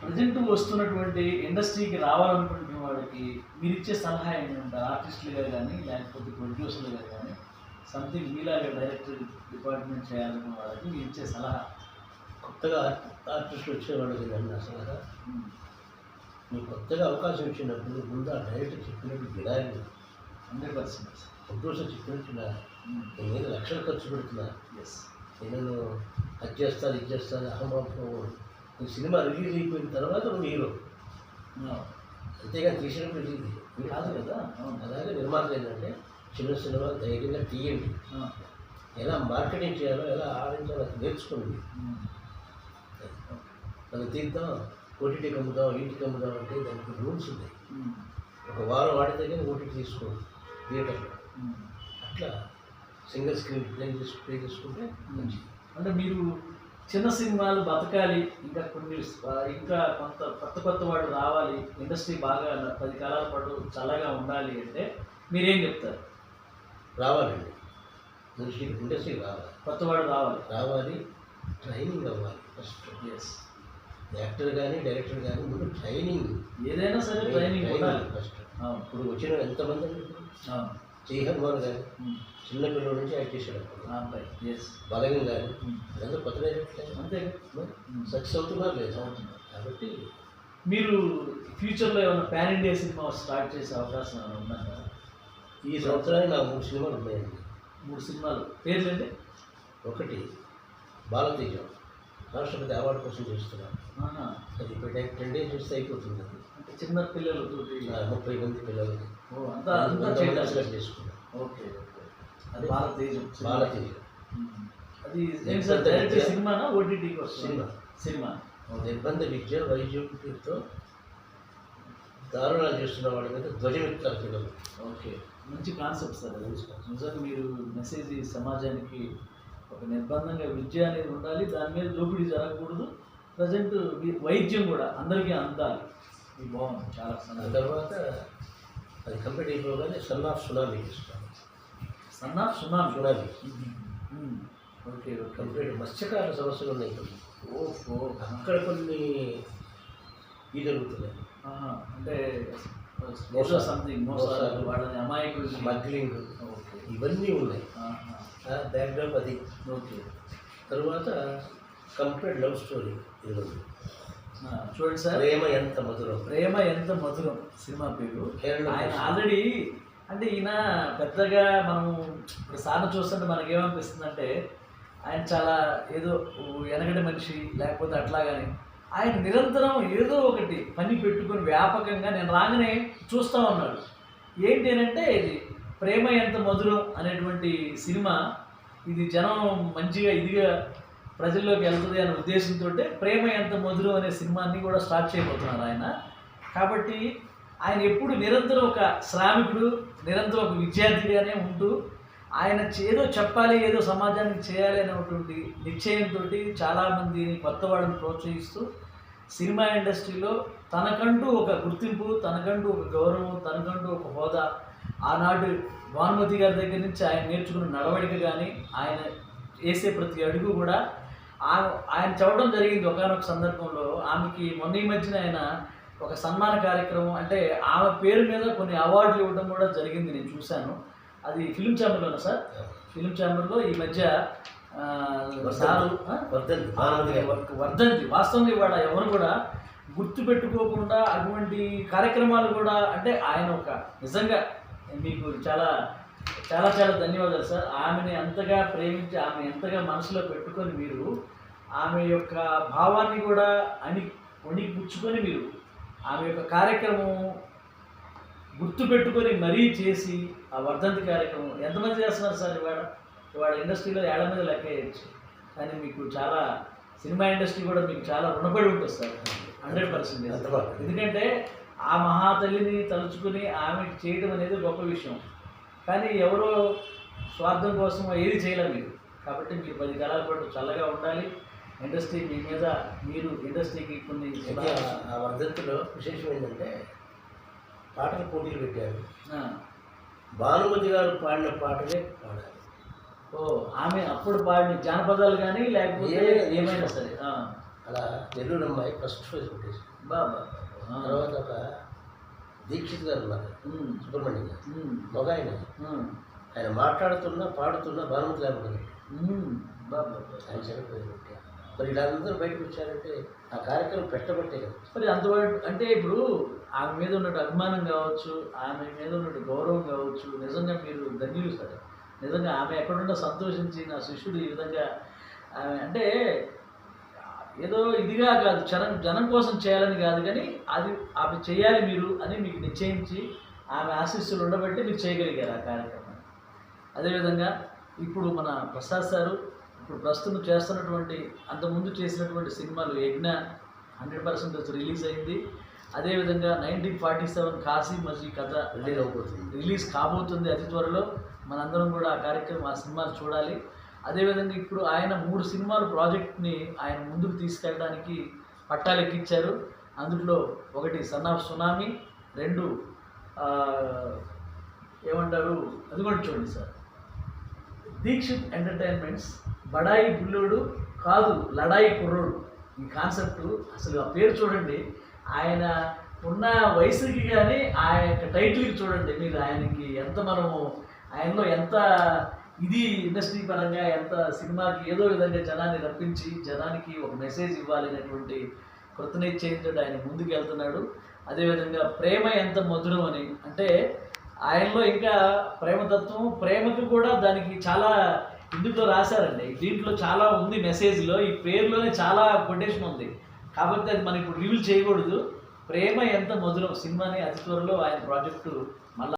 Present వస్తున్నటువంటి ఇండస్ట్రీకి రావాలనుకుంటున్న వాడికి మీరు ఇచ్చే సలహా ఏంటంటారు? ఆర్టిస్టులుగా కానీ లేకపోతే ప్రొడ్యూసర్లుగా కానీ సంథింగ్ మీలాగా డైరెక్టర్ డిపార్ట్మెంట్ చేయాలనుకున్న వాళ్ళకి మీరు ఇచ్చే సలహా? కొత్తగా ఆర్టిస్టులు వచ్చేవాళ్ళకి కానీ అసలు మీకు కొత్తగా అవకాశం ఇచ్చినప్పుడు ముందు ఆ డైరెక్టర్ చెప్పినట్టు వినాలి. 100%. ప్రొడ్యూసర్ చెప్పినట్టు నేను లక్షలు ఖర్చు పెడుతున్నా, ఎస్, నేను అది చేస్తాను ఇది చేస్తాను అహంభావం. ఈ సినిమా రిలీజ్ అయిపోయిన తర్వాత నువ్వు హీరో, అంతేగాని తీసినప్పుడు రిలీజ్ కాదు కదా. అలాగే నిర్మాతలు ఏంటంటే చిన్న సినిమా ధైర్యంగా తీయండి, ఎలా మార్కెటింగ్ చేయాలో ఎలా ఆడించాలో అది నేర్చుకోండి. మనం తీద్దాం ఓటీటీకి అమ్ముదాం ఇంటికి అమ్ముదాం అంటే దానికి రూల్స్ ఉన్నాయి. ఒక వారం ఆడితే కానీ ఓటీటీ తీసుకోండి థియేటర్లో. అట్లా సింగిల్ స్క్రీన్ ప్లే చేసుకుంటే మంచిది. అంటే మీరు చిన్న సినిమాలు బతకాలి, ఇంకా ఇంకా కొత్త వాడు రావాలి, ఇండస్ట్రీ బాగా 10 కాలాల పాటు చల్లగా ఉండాలి అంటే మీరేం చెప్తారు? రావాలండి, ఇండస్ట్రీ కొత్తవాడు రావాలి, ట్రైనింగ్ అవ్వాలి ఫస్ట్. ఎస్, యాక్టర్ కానీ డైరెక్టర్ కానీ ముందు ట్రైనింగ్, ఏదైనా సరే ట్రైనింగ్ ఉండాలి ఫస్ట్. ఇప్పుడు వచ్చిన ఎంతమంది అండి, జై హనుమాన్ కానీ చిన్న పిల్లల నుంచి యాక్ట్ చేశాడు, బలగం కానీ అదంతా కొత్త డైరెక్టర్ అంతే సక్సెస్ అవుతున్నారు లేదు. కాబట్టి మీరు ఫ్యూచర్లో ఏమైనా పాన్ ఇండియా సినిమా స్టార్ట్ చేసే అవకాశం ఏమైనా ఉందా? ఈ సంవత్సరానికి నాకు 3 సినిమాలు ఉన్నాయండి. 3 సినిమాలు పేర్లండి? ఒకటి బాలతేజం, రాష్ట్రపతి అవార్డు కోసం చేస్తున్నాను. అది ఇప్పుడు 10 days చూస్తే అయిపోతుంది. అది అంటే చిన్న పిల్లలు 30 మంది పిల్లలకి అంతా చేసుకున్నాను. ఓకే ఓకే, అది బాలతేజం. అది సినిమానా ఓటీటీకి వస్తుంది? సినిమా. నిర్బంధ విద్య వైద్యంతో దారుణాలు చేస్తున్న వాళ్ళ మీద ధ్వజమెత్తారు పిల్లలు. ఓకే, మంచి కాన్సెప్ట్ సార్. అది నిజంగా మీరు మెసేజ్ సమాజానికి ఒక నిర్బంధంగా విద్య అనేది ఉండాలి, దాని మీద దోపిడీ జరగకూడదు, ప్రజెంట్ వైద్యం కూడా అందరికీ అందాలి. ఇది బాగుంది చాలా. తర్వాత అది కంప్లీట్ అయిపోగానే సన్ ఆఫ్ సునామీ ఇస్తాను. Son of tsunami. Okay okay, complete మత్స్యకారుల సమస్యలు ఉన్నాయి. ఓహో, అక్కడ కొన్ని ఇది జరుగుతున్నాయి. అంటే సంథింగ్ మోసాలు, వాళ్ళని అమాయకులు, స్మగ్లింగ్, ఇవన్నీ ఉన్నాయి. బ్యాక్గ్రౌండ్ అది. ఓకే, తర్వాత కంప్లీట్ లవ్ స్టోరీ ఈరోజు. చూడండి సార్, ప్రేమ ఎంత మధురం. ప్రేమ ఎంత మధురం సినిమా పేరు. ఆయన ఆల్రెడీ అంటే ఈయన పెద్దగా మనం ఇప్పుడు సార్ను చూస్తుంటే మనకేమనిపిస్తుంది అంటే ఆయన చాలా ఏదో వెనకటి మనిషి లేకపోతే అట్లా, కానీ ఆయన నిరంతరం ఏదో ఒకటి పని పెట్టుకొని వ్యాపకంగా నేను రాగానే చూస్తూ ఉన్నాడు. ఏంటి అంటే ఇది ప్రేమ ఎంత మధురం అనేటువంటి సినిమా, ఇది జనం మంచిగా ఇదిగా ప్రజల్లోకి వెళ్తుంది అనే ఉద్దేశంతో ప్రేమ ఎంత మధురం అనే సినిమాని కూడా స్టార్ట్ చేయబోతున్నారు ఆయన. కాబట్టి ఆయన ఎప్పుడు నిరంతరం ఒక శ్రామికుడు, నిరంతరం ఒక విద్యార్థిగానే ఉంటూ ఆయన ఏదో చెప్పాలి, ఏదో సమాజానికి చేయాలి అనేటువంటి నిశ్చయంతో చాలామందిని కొత్త వాళ్ళని ప్రోత్సహిస్తూ సినిమా ఇండస్ట్రీలో తనకంటూ ఒక గుర్తింపు, తనకంటూ ఒక గౌరవం, తనకంటూ ఒక హోదా, ఆనాడు భానుమతి గారి దగ్గర నుంచి ఆయన నేర్చుకున్న నడవడిక కానీ ఆయన వేసే ప్రతి అడుగు కూడా ఆయన చెప్పడం జరిగింది. ఒకనొక సందర్భంలో ఆమెకి మొన్న ఈ మధ్యన ఆయన ఒక సన్మాన కార్యక్రమం అంటే ఆమె పేరు మీద కొన్ని అవార్డులు ఇవ్వడం కూడా జరిగింది, నేను చూశాను. అది ఫిలిం ఛాంబర్లోనా సార్? ఫిలిం ఛాంబర్లో ఈ మధ్య వర్ధంతి. వాస్తవంగా ఇవాళ ఎవరు కూడా గుర్తుపెట్టుకోకుండా అటువంటి కార్యక్రమాలు కూడా, అంటే ఆయన ఒక నిజంగా మీకు చాలా చాలా చాలా ధన్యవాదాలు సార్. ఆమెని ఎంతగా ప్రేమించి ఆమె ఎంతగా మనసులో పెట్టుకొని మీరు ఆమె యొక్క భావాన్ని కూడా పుచ్చుకొని మీరు ఆమె యొక్క కార్యక్రమం గుర్తుపెట్టుకొని మరీ చేసి ఆ వర్ధంతి కార్యక్రమం ఎంతమంది చేస్తున్నారు సార్? ఇవాళ ఇండస్ట్రీలో 7 మీద లెక్క వేయచ్చు. కానీ మీకు చాలా సినిమా ఇండస్ట్రీ కూడా మీకు చాలా రుణపడి ఉంటుంది సార్, 100%. ఎందుకంటే ఆ మహాతల్లిని తలుచుకుని ఆమెకి చేయడం అనేది గొప్ప విషయం. కానీ ఎవరో స్వార్థం కోసం ఏది చేయలేరు మీరు. కాబట్టి మీరు 10 కాలాల పాటు చల్లగా ఉండాలి. ఇండస్ట్రీ మీ మీద, మీరు ఇండస్ట్రీకి కొన్ని ఆ వర్ధంతిలో విశేషం ఏంటంటే పాటల పోటీలు పెట్టారు. భానుమతి గారు పాడిన పాటలే పాడాలి. ఆమె అప్పుడు పాడిన జానపదాలు కానీ లేకపోతే ఏమైనా సరే అలా నెల్లూరు అమ్మాయి ఫస్ట్ ఫేజ్ కొట్టేసి బాబా తర్వాత ఒక దీక్షిత్ గారు ఉన్నారు సుబ్రహ్మణ్యం గారు మగ ఆయన మాట్లాడుతున్నా పాడుతున్నా భానుమతి లేకపోతే బాబా ఆయన చనిపోయారు. మరి వీళ్ళందరూ బయటకు వచ్చారంటే ఆ కార్యక్రమం పెట్టబట్టే కదా. మరి అంతవరకు అంటే ఇప్పుడు ఆమె మీద ఉన్నట్టు అభిమానం కావచ్చు, ఆమె మీద ఉన్నట్టు గౌరవం కావచ్చు, నిజంగా మీరు ధన్యులు సార్. నిజంగా ఆమె ఎక్కడున్నా సంతోషించి నా శిష్యుడు ఈ విధంగా అంటే ఏదో ఇదిగా కాదు, జనం కోసం చేయాలని కాదు, కానీ అది ఆమె చేయాలి మీరు అని మీకు నిశ్చయించి ఆమె ఆశీస్సులు ఉండబట్టి మీరు చేయగలిగారు ఆ కార్యక్రమాన్ని. అదేవిధంగా ఇప్పుడు మన ప్రసాద్ సారు ఇప్పుడు ప్రస్తుతం చేస్తున్నటువంటి అంతకుముందు చేసినటువంటి సినిమాలు యజ్ఞ 100% రిలీజ్ అయింది. అదేవిధంగా 1947 కాశీ మజీ కథ రిలీజ్ కాబోతుంది అతి త్వరలో. మనందరం కూడా ఆ సినిమాలు చూడాలి. అదేవిధంగా ఇప్పుడు ఆయన 3 సినిమాల ప్రాజెక్ట్ని ఆయన ముందుకు తీసుకెళ్ళడానికి పట్టాలెక్కించారు. అందులో ఒకటి సన్ ఆఫ్ సునామీ, 2 ఏమంటారు అది కూడా చూడండి సార్, దీక్షిత్ ఎంటర్టైన్మెంట్స్ బడాయి బుల్లోడు కాదు లడాయి కుర్రోడు. ఈ కాన్సెప్ట్ అసలు ఆ పేరు చూడండి, ఆయన ఉన్న వయసుకి కానీ ఆ యొక్క టైటిల్కి చూడండి మీరు, ఆయనకి ఎంత ఆయనలో ఎంత ఇది ఇండస్ట్రీ పరంగా ఎంత సినిమాకి ఏదో విధంగా జనాన్ని రప్పించి జనానికి ఒక మెసేజ్ ఇవ్వాలనేటువంటి కృతనిశ్చయంతో ఆయన ముందుకు వెళ్తున్నాడు. అదేవిధంగా ప్రేమ ఎంత మధురం అని, అంటే ఆయనలో ఇంకా ప్రేమతత్వం, ప్రేమకు కూడా దానికి చాలా ఇందులో రాశారండి. దీంట్లో చాలా ఉంది మెసేజ్లో, ఈ పేరులోనే చాలా కొటేషన్ ఉంది. కాబట్టి అది మనం ఇప్పుడు రివీల్ చేయకూడదు. ప్రేమ ఎంత మధురం సినిమాని అతి త్వరలో ఆయన ప్రాజెక్టు